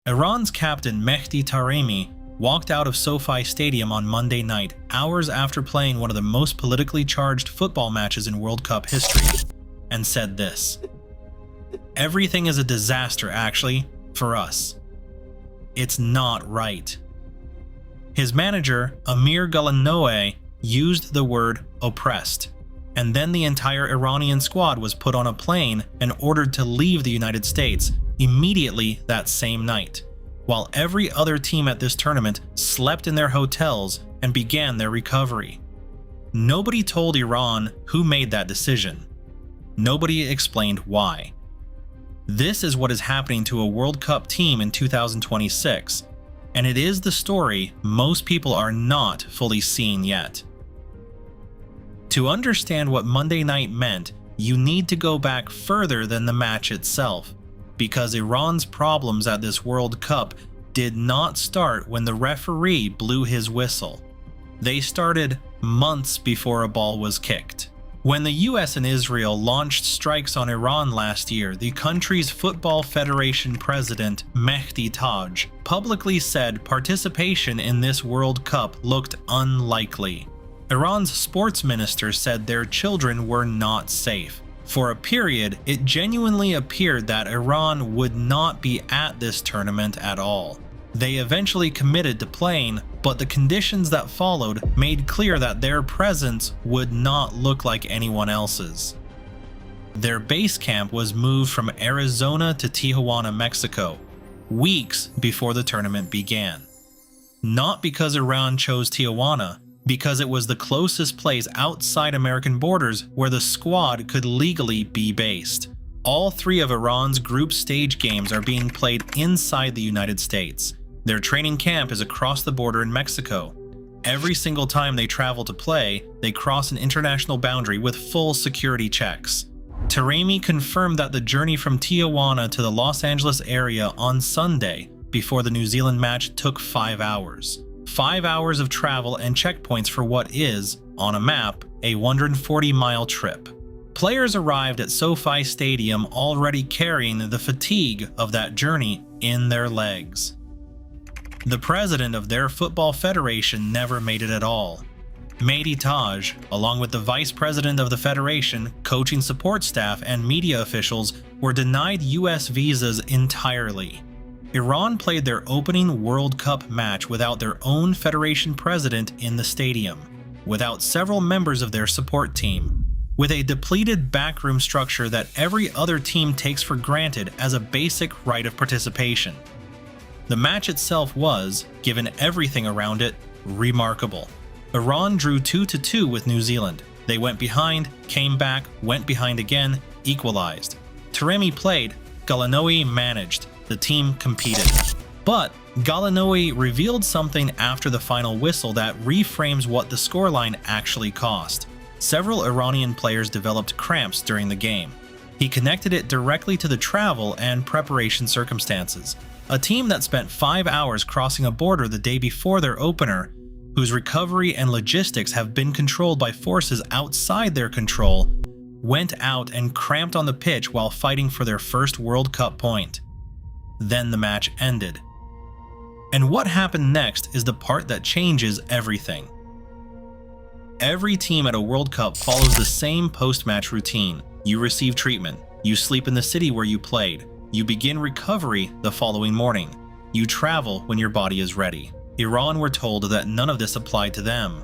Iran's captain Mehdi Taremi walked out of SoFi Stadium on Monday night, hours after playing one of the most politically charged football matches in World Cup history, and said this: "Everything is a disaster, actually, for us. It's not right." His manager, Amir Ghalenoei, used the word oppressed, and then the entire Iranian squad was put on a plane and ordered to leave the United States immediately that same night, while every other team at this tournament slept in their hotels and began their recovery. Nobody told Iran who made that decision. Nobody explained why. This is what is happening to a World Cup team in 2026, and it is the story most people are not fully seeing yet. To understand what Monday night meant, you need to go back further than the match itself, because Iran's problems at this World Cup did not start when the referee blew his whistle. They started months before a ball was kicked. When the US and Israel launched strikes on Iran last year, the country's Football Federation president, Mehdi Taremi, publicly said participation in this World Cup looked unlikely. Iran's sports minister said their children were not safe. For a period, it genuinely appeared that Iran would not be at this tournament at all. They eventually committed to playing, but the conditions that followed made clear that their presence would not look like anyone else's. Their base camp was moved from Arizona to Tijuana, Mexico, weeks before the tournament began. Not because Iran chose Tijuana, because it was the closest place outside American borders where the squad could legally be based. All three of Iran's group stage games are being played inside the United States. Their training camp is across the border in Mexico. Every single time they travel to play, they cross an international boundary with full security checks. Taremi confirmed that the journey from Tijuana to the Los Angeles area on Sunday before the New Zealand match took 5 hours. 5 hours of travel and checkpoints for what is, on a map, a 140-mile trip. Players arrived at SoFi Stadium already carrying the fatigue of that journey in their legs. The president of their football federation never made it at all. Mehdi Taremi, along with the vice president of the federation, coaching support staff, and media officials, were denied US visas entirely. Iran played their opening World Cup match without their own federation president in the stadium, without several members of their support team, with a depleted backroom structure that every other team takes for granted as a basic right of participation. The match itself was, given everything around it, remarkable. Iran drew 2-2 with New Zealand. They went behind, came back, went behind again, equalized. Taremi played, Ghalenoei managed. The team competed. But Ghalenoei revealed something after the final whistle that reframes what the scoreline actually cost. Several Iranian players developed cramps during the game. He connected it directly to the travel and preparation circumstances. A team that spent 5 hours crossing a border the day before their opener, whose recovery and logistics have been controlled by forces outside their control, went out and cramped on the pitch while fighting for their first World Cup point. Then the match ended. And what happened next is the part that changes everything. Every team at a World Cup follows the same post-match routine. You receive treatment, you sleep in the city where you played, you begin recovery the following morning, you travel when your body is ready. Iran were told that none of this applied to them.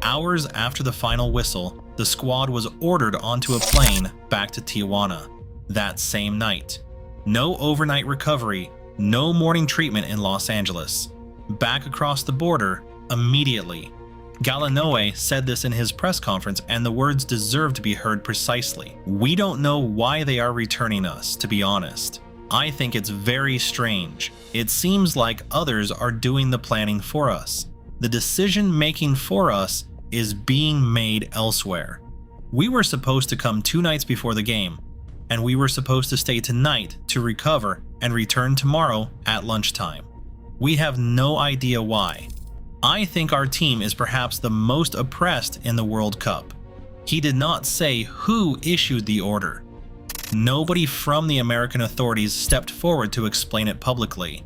Hours after the final whistle, the squad was ordered onto a plane back to Tijuana that same night. No overnight recovery, no morning treatment in Los Angeles. Back across the border, immediately. Ghalenoei said this in his press conference, and the words deserve to be heard precisely. "We don't know why they are returning us, to be honest. I think it's very strange. It seems like others are doing the planning for us. The decision-making for us is being made elsewhere. We were supposed to come 2 nights before the game, and we were supposed to stay tonight to recover and return tomorrow at lunchtime. We have no idea why. I think our team is perhaps the most oppressed in the World Cup." He did not say who issued the order. Nobody from the American authorities stepped forward to explain it publicly.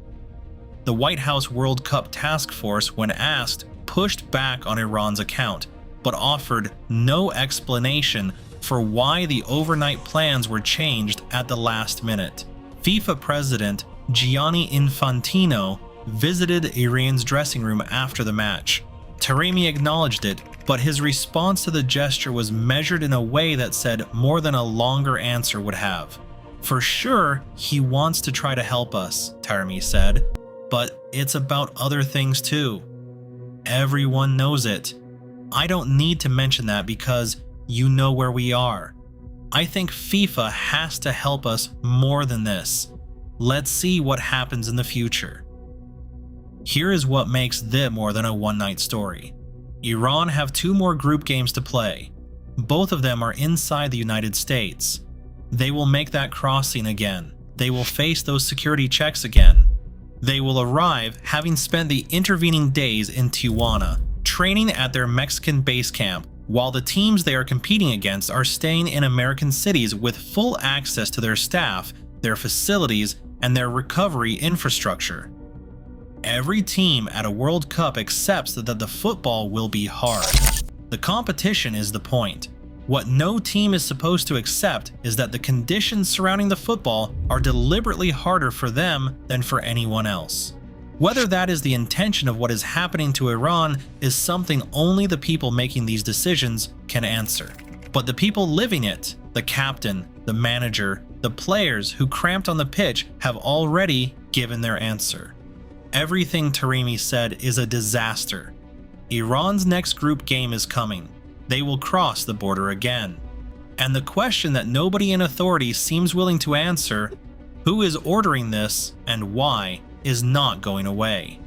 The White House World Cup Task Force, when asked, pushed back on Iran's account, but offered no explanation for why the overnight plans were changed at the last minute. FIFA President Gianni Infantino visited Iran's dressing room after the match. Taremi acknowledged it, but his response to the gesture was measured in a way that said more than a longer answer would have. For sure, he wants to try to help us, Taremi said, but it's about other things too. Everyone knows it. I don't need to mention that because you know where we are. I think FIFA has to help us more than this. Let's see what happens in the future. Here is what makes this more than a one-night story. Iran have 2 more group games to play. Both of them are inside the United States. They will make that crossing again. They will face those security checks again. They will arrive having spent the intervening days in Tijuana, training at their Mexican base camp, while the teams they are competing against are staying in American cities with full access to their staff, their facilities, and their recovery infrastructure. Every team at a World Cup accepts that the football will be hard. The competition is the point. What no team is supposed to accept is that the conditions surrounding the football are deliberately harder for them than for anyone else. Whether that is the intention of what is happening to Iran is something only the people making these decisions can answer. But the people living it, the captain, the manager, the players who cramped on the pitch have already given their answer. Everything Taremi said is a disaster. Iran's next group game is coming. They will cross the border again. And the question that nobody in authority seems willing to answer, who is ordering this and why, is not going away.